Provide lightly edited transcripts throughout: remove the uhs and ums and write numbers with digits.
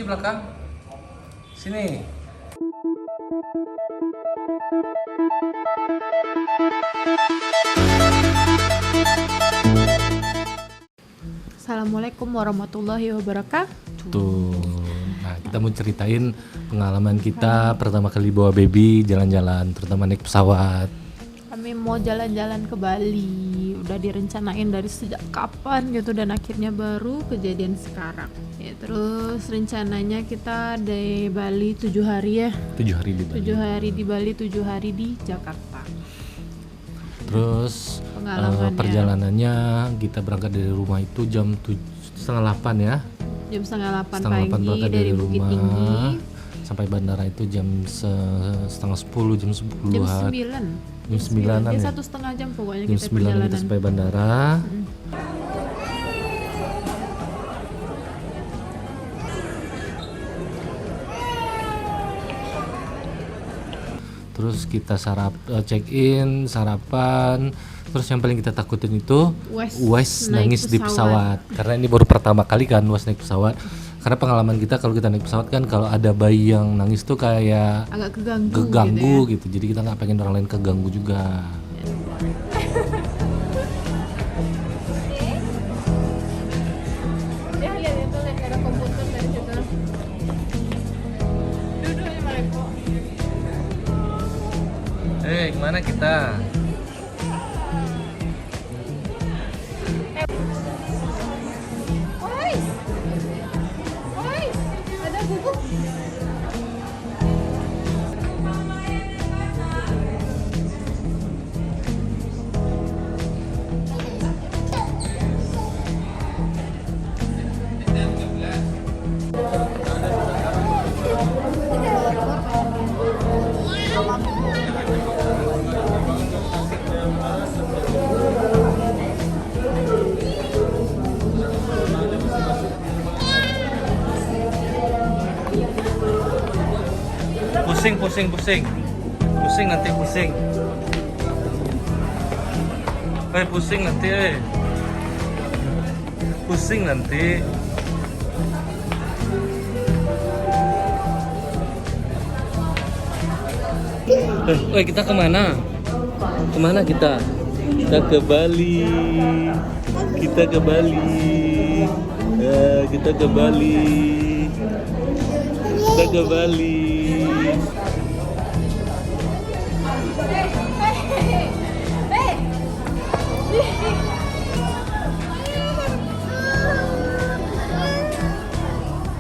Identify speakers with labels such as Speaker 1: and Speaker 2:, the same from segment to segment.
Speaker 1: belakang. Sini.
Speaker 2: Assalamualaikum warahmatullahi wabarakatuh.
Speaker 1: Tuh. Nah, kita mau ceritain pengalaman kita pertama kali bawa baby jalan-jalan, terutama naik pesawat.
Speaker 2: Kami mau jalan-jalan ke Bali. Udah direncanain dari sejak kapan gitu dan akhirnya baru kejadian sekarang. Ya, terus rencananya kita di Bali 7 hari ya.
Speaker 1: 7 hari di Bali.
Speaker 2: 7 hari di Bali, 7 hari di Jakarta.
Speaker 1: Terus
Speaker 2: Pengalamannya.
Speaker 1: perjalanannya kita berangkat dari rumah itu jam 7:30 ya.
Speaker 2: Jam setengah 8
Speaker 1: Setengah 8
Speaker 2: pagi
Speaker 1: berangkat
Speaker 2: dari Bukit Tinggi.
Speaker 1: Sampai bandara itu jam setengah 10, jam 10
Speaker 2: Jam
Speaker 1: hari.
Speaker 2: 9.
Speaker 1: Jam 9-an
Speaker 2: Ya,
Speaker 1: ya.
Speaker 2: 1,5 jam pokoknya
Speaker 1: Jam
Speaker 2: kita
Speaker 1: 9 kita
Speaker 2: perjalanan.
Speaker 1: sampai bandara. Terus kita check in, sarapan. Terus yang paling kita takutin itu Wes
Speaker 2: naik
Speaker 1: nangis di pesawat. Karena ini baru pertama kali kan Wes naik pesawat. Karena pengalaman kita kalau kita naik pesawat kan kalau ada bayi yang nangis tuh kayak
Speaker 2: Agak keganggu
Speaker 1: keganggu
Speaker 2: gitu ya.
Speaker 1: gitu. Jadi kita nggak pengen orang lain keganggu juga.
Speaker 2: Dia lihat itu ada komputer dari situ. Duduknya mereka.
Speaker 1: Kemana kita?
Speaker 2: Ada bubuk.
Speaker 1: Pusing nanti pusing. Pusing nanti. Pusing nanti. Kita kemana? Kemana kita? Kita ke Bali. Kita ke Bali. Kita ke Bali. Kita ke Bali.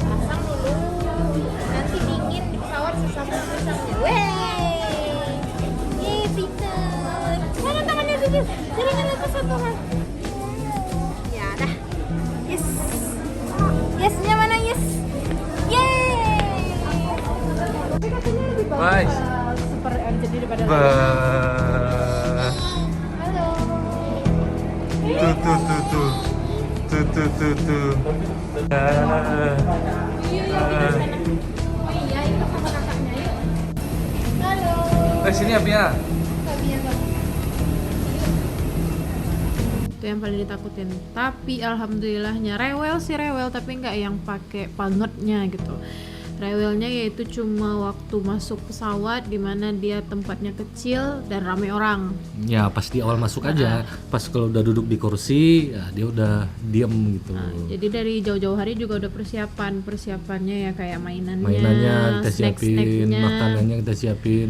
Speaker 3: Pasang dulu, nanti dingin di pesawat susah pasangnya. Pinter. Mana tangannya dulu? Jaringan lepas satu kan? Ya dah. Yes. Yesnya mana yes? Yeay. Tapi katanya lebih bagus.
Speaker 2: Super jadi daripada
Speaker 3: Halo.
Speaker 1: Tuh.
Speaker 3: Oh iya, itu sama kakaknya yuk. Halo.
Speaker 1: Sini ya Pia.
Speaker 2: itu yang paling ditakutin. Tapi alhamdulillahnya rewel tapi nggak yang pakai bangetnya gitu. Rewelnya yaitu cuma waktu masuk pesawat di mana dia tempatnya kecil dan ramai orang.
Speaker 1: Ya pas di awal masuk aja. Pas kalau udah duduk di kursi, ya dia udah diem gitu.
Speaker 2: Jadi dari jauh-jauh hari juga udah persiapannya ya kayak
Speaker 1: Mainannya kita siapin,
Speaker 2: snack-snacknya.
Speaker 1: makanannya kita siapin.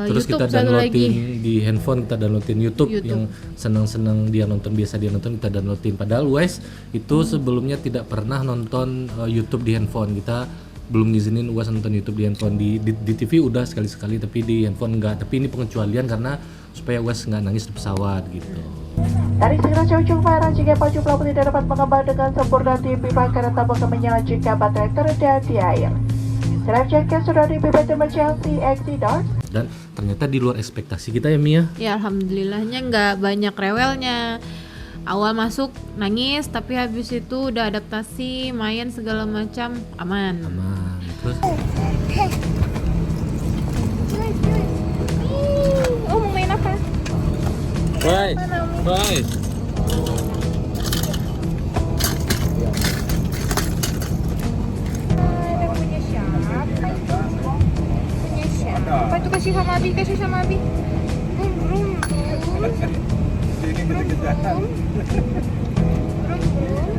Speaker 1: Terus
Speaker 2: YouTube
Speaker 1: kita
Speaker 2: satu
Speaker 1: downloadin
Speaker 2: lagi.
Speaker 1: di handphone, kita downloadin YouTube. Yang senang-senang dia nonton, biasa dia nonton, kita downloadin. Padahal Wes itu sebelumnya tidak pernah nonton YouTube di handphone. Kita belum ngizinin UAS nonton YouTube di handphone. Di TV udah sekali-sekali, tapi di handphone enggak. Tapi ini pengecualian karena supaya UAS nggak nangis di pesawat gitu.
Speaker 4: Dari segera jauh merah jika pacu pelabu tidak dapat mengembang dengan sempurna di pipa karena tabung menyala jika baterai terendam di air. Life jacket sudah di pipa emergency exit.
Speaker 1: Dan ternyata di luar ekspektasi kita ya Mia.
Speaker 2: Ya alhamdulillahnya nggak banyak rewelnya. Awal masuk nangis, tapi habis itu udah adaptasi, main segala macam aman.
Speaker 1: Aman. Terus
Speaker 3: Oh, mau main apa?
Speaker 1: Bye. Bye.
Speaker 3: Apa itu kasih sama Abi? Kasih sama Abi. Brum, brum, brum.
Speaker 5: Ini kita
Speaker 3: Brum, brum.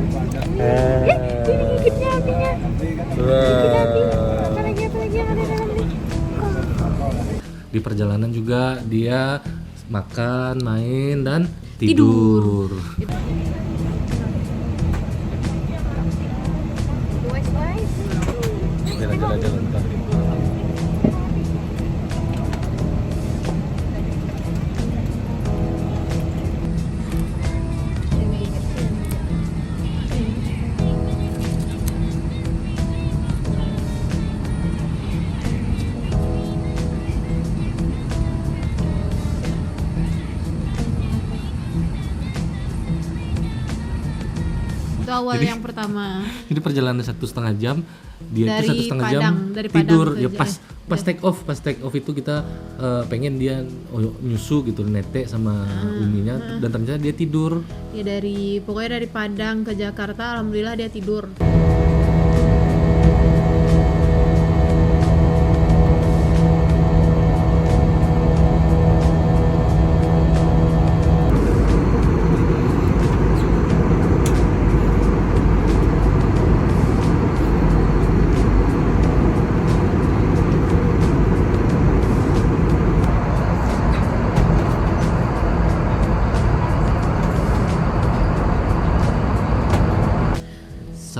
Speaker 3: Gigitnya apinya. Apa lagi yang ada dalam ini?
Speaker 1: Di perjalanan juga dia makan, main, dan tidur.
Speaker 3: Wise.
Speaker 1: Jalan-jalan ntar.
Speaker 2: Itu awal
Speaker 1: Jadi-
Speaker 2: yang pertama.
Speaker 1: Jadi perjalanan 1,5 jam, dia itu
Speaker 2: Dari
Speaker 1: 1,5 jam
Speaker 2: Padang, dari Padang
Speaker 1: tidur.
Speaker 2: ke
Speaker 1: Ya pas
Speaker 2: Jaya.
Speaker 1: pas take off itu kita pengen dia nyusu gitu, netek sama uminya, dan ternyata dia tidur.
Speaker 2: Ya pokoknya dari Padang ke Jakarta, alhamdulillah dia tidur.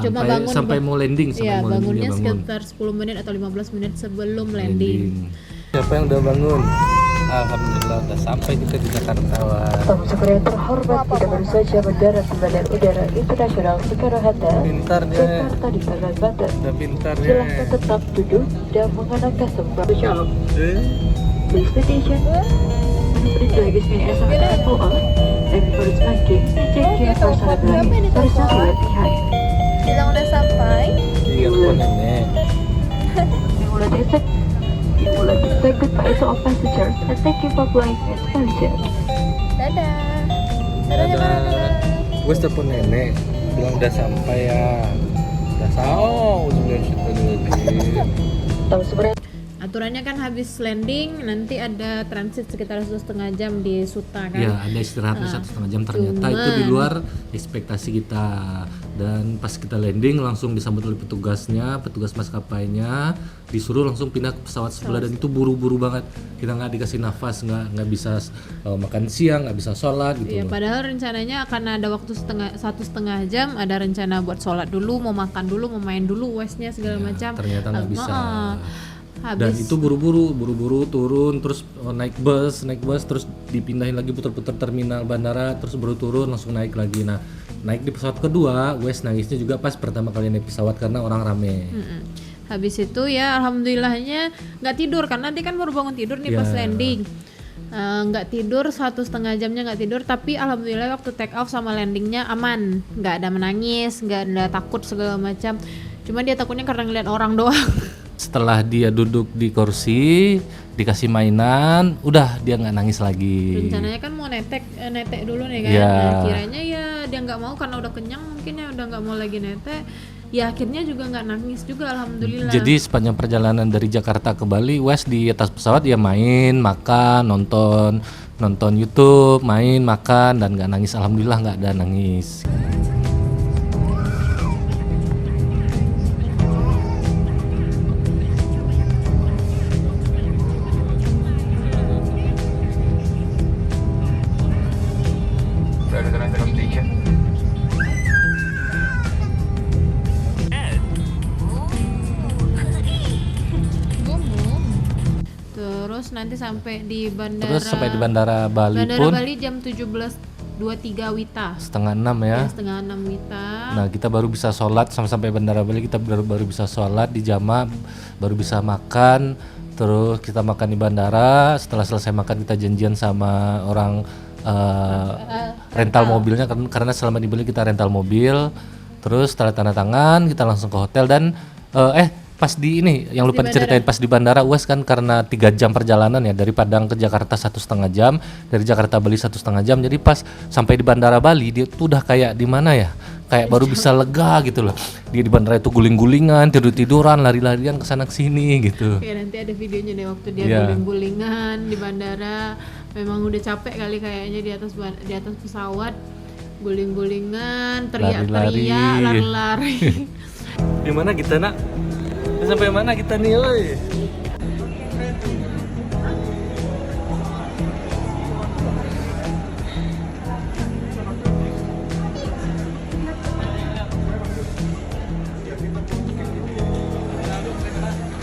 Speaker 2: Cuma bangun
Speaker 1: sampai mau landing,
Speaker 2: Iya,
Speaker 1: mau landing
Speaker 2: bangunnya
Speaker 1: dia bangun.
Speaker 2: sekitar 10 menit atau 15 menit sebelum landing.
Speaker 1: Siapa yang udah bangun? Alhamdulillah udah sampai kita di Jakarta.
Speaker 4: Pemusikar yang terhormat, kita baru saja mendarat di Bandara Udara Internasional Soekarno-Hatta,
Speaker 1: Pintar dia,
Speaker 4: Jakarta di Tangerang, Banten.
Speaker 1: udah pintar ya.
Speaker 4: Silahkan tetap duduk dan mengenakan semua jawab. Please stay attention. Please luggage may ask for all. And for its banking, check your personal belongings. There is nothing left behind.
Speaker 3: Bilang udah sampai.
Speaker 1: Iya, telepon nenek.
Speaker 4: You will say goodbye to all passengers and thank you for flying with Malaysia.
Speaker 3: Dadah. Dadah. Dadah.
Speaker 1: Gue telepon nenek, bilang udah sampai ya. Udah sampai,
Speaker 4: Tahu sebenarnya
Speaker 2: Aturannya kan habis landing nanti ada transit sekitar 1,5 jam di Suta kan.
Speaker 1: Ya, ada istirahatnya 1,5 jam, ternyata
Speaker 2: Cuman-
Speaker 1: itu di luar ekspektasi kita. Dan pas kita landing langsung disambut oleh petugas maskapainya, disuruh langsung pindah ke pesawat sebelah, dan itu buru-buru banget. Kita nggak dikasih nafas, nggak bisa makan siang, nggak bisa sholat gitu
Speaker 2: Iya,
Speaker 1: loh.
Speaker 2: padahal rencananya akan ada waktu 1,5 jam, ada rencana buat sholat dulu, mau makan dulu, mau main dulu, wes-nya segala
Speaker 1: Ya,
Speaker 2: macam.
Speaker 1: ternyata nggak bisa. Dan
Speaker 2: Habis
Speaker 1: itu buru-buru turun, terus naik bus terus dipindahin lagi putar-putar terminal bandara, terus baru turun langsung naik lagi. Nah, naik di pesawat kedua, Wes nangisnya juga pas pertama kali naik pesawat karena orang rame.
Speaker 2: habis itu ya alhamdulillahnya nggak tidur, karena nanti kan baru bangun tidur nih pas
Speaker 1: Ya.
Speaker 2: landing. Nggak tidur 1,5 jamnya nggak tidur, tapi alhamdulillah waktu take off sama landingnya aman, nggak ada menangis, nggak ada takut segala macam. Cuma dia takutnya karena ngeliat orang doang.
Speaker 1: Setelah dia duduk di kursi, dikasih mainan, udah dia nggak nangis lagi.
Speaker 2: Rencananya kan mau netek dulu nih kan.
Speaker 1: Iya.
Speaker 2: Nah, kiranya ya dia nggak mau karena udah kenyang, mungkin ya udah nggak mau lagi netek. Ya akhirnya juga nggak nangis juga, alhamdulillah.
Speaker 1: Jadi sepanjang perjalanan dari Jakarta ke Bali, Wes di atas pesawat ya main, makan, nonton YouTube, main, makan, dan nggak nangis. Alhamdulillah nggak ada nangis.
Speaker 2: Terus nanti sampai di bandara.
Speaker 1: Terus sampai di Bandara Bali
Speaker 2: Bandara
Speaker 1: pun
Speaker 2: Bali jam 17.23 WITA.
Speaker 1: 5:30 ya.
Speaker 2: Ya, 5:30 WITA.
Speaker 1: Nah, kita baru bisa sholat sampai Bandara Bali, kita baru bisa sholat di jamaah, baru bisa makan. Terus kita makan di bandara. Setelah selesai makan kita janjian sama orang rental mobilnya, karena selama di Bali kita rental mobil. Terus tanda tangan, kita langsung ke hotel. Dan pas di ini yang lupa diceritain, pas di bandara Wes kan karena 3 jam perjalanan ya, dari Padang ke Jakarta 1,5 jam, dari Jakarta Bali 1,5 jam. Jadi pas sampai di Bandara Bali dia tuh udah kayak di mana ya, kayak baru bisa lega gitu loh. Dia di bandara itu guling-gulingan, tidur-tiduran, lari-larian ke sana ke sini gitu.
Speaker 2: Ya nanti ada videonya deh waktu dia
Speaker 1: Iya.
Speaker 2: guling-gulingan di bandara. Memang udah capek kali kayaknya di atas pesawat, guling-gulingan,
Speaker 1: Lari-lari.
Speaker 2: teriak-teriak, lari-lari.
Speaker 1: Di mana kita nak? Sampai mana kita nih, oi?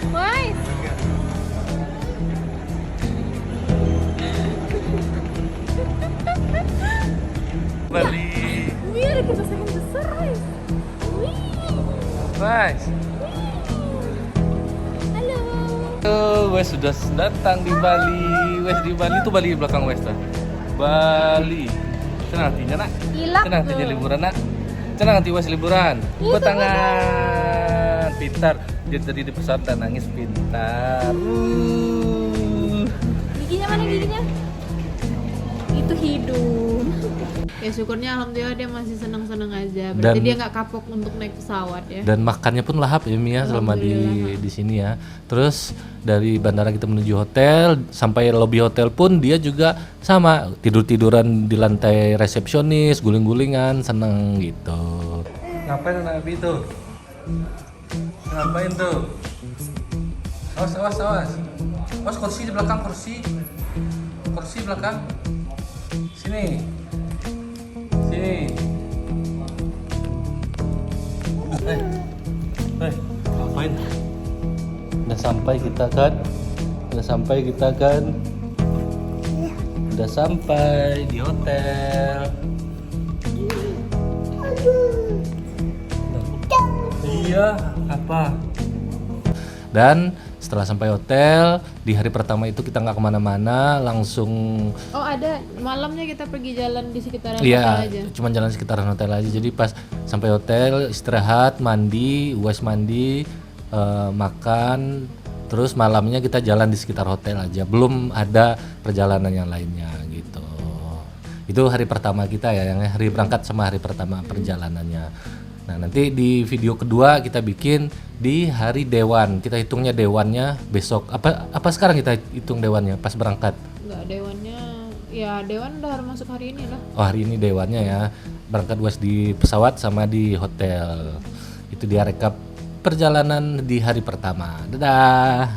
Speaker 3: Woi,
Speaker 1: Bali.
Speaker 3: wih ada kipas angin besar, guys. Wih,
Speaker 1: Guys.
Speaker 3: halo.
Speaker 1: Wes sudah datang di Bali. Wes di Bali tuh Bali di belakang Wes tuh. Bali. Senang hatinya nak.
Speaker 3: Hilak
Speaker 1: Senang hatinya
Speaker 3: tuh.
Speaker 1: liburan nak. Senang hati Wes liburan.
Speaker 3: Itu
Speaker 1: Buat tangan. Pintar. Dia tadi di pesawat dan nangis pintar.
Speaker 3: Giginya mana giginya? Itu hidung.
Speaker 2: Ya syukurnya alhamdulillah dia masih senang-senang aja. Berarti
Speaker 1: Dan-
Speaker 2: dia nggak kapok untuk naik pesawat ya.
Speaker 1: Dan makannya pun lahap ya Mia selama di sini ya. Terus dari bandara kita menuju hotel, sampai lobi hotel pun dia juga sama tidur-tiduran di lantai resepsionis, guling-gulingan, seneng gitu. Ngapain anak Abi itu? Ngapain tuh? Awas, awas, awas. Awas kursi di belakang, kursi. Kursi belakang. Sini. Sini. Ngapain? Udah sampai kita kan? Udah sampai kita kan? Udah sampai di hotel. Iya, apa? Dan setelah sampai hotel, di hari pertama itu kita nggak kemana-mana, langsung
Speaker 2: Oh ada malamnya kita pergi jalan di sekitaran hotel
Speaker 1: iya,
Speaker 2: aja.
Speaker 1: cuma jalan sekitaran hotel aja. Jadi pas sampai hotel istirahat, mandi, Uwais mandi, makan, terus malamnya kita jalan di sekitar hotel aja. Belum ada perjalanan yang lainnya gitu. Itu hari pertama kita ya, yang hari berangkat sama hari pertama perjalanannya. Nah nanti di video kedua kita bikin di hari dewan. Kita hitungnya dewannya besok. Apa sekarang kita hitung dewannya pas berangkat?
Speaker 2: Enggak, dewannya ya dewan udah harus masuk hari ini lah.
Speaker 1: Oh hari ini dewannya ya, berangkat Wes di pesawat sama di hotel. Itu dia rekap perjalanan di hari pertama. Dadah.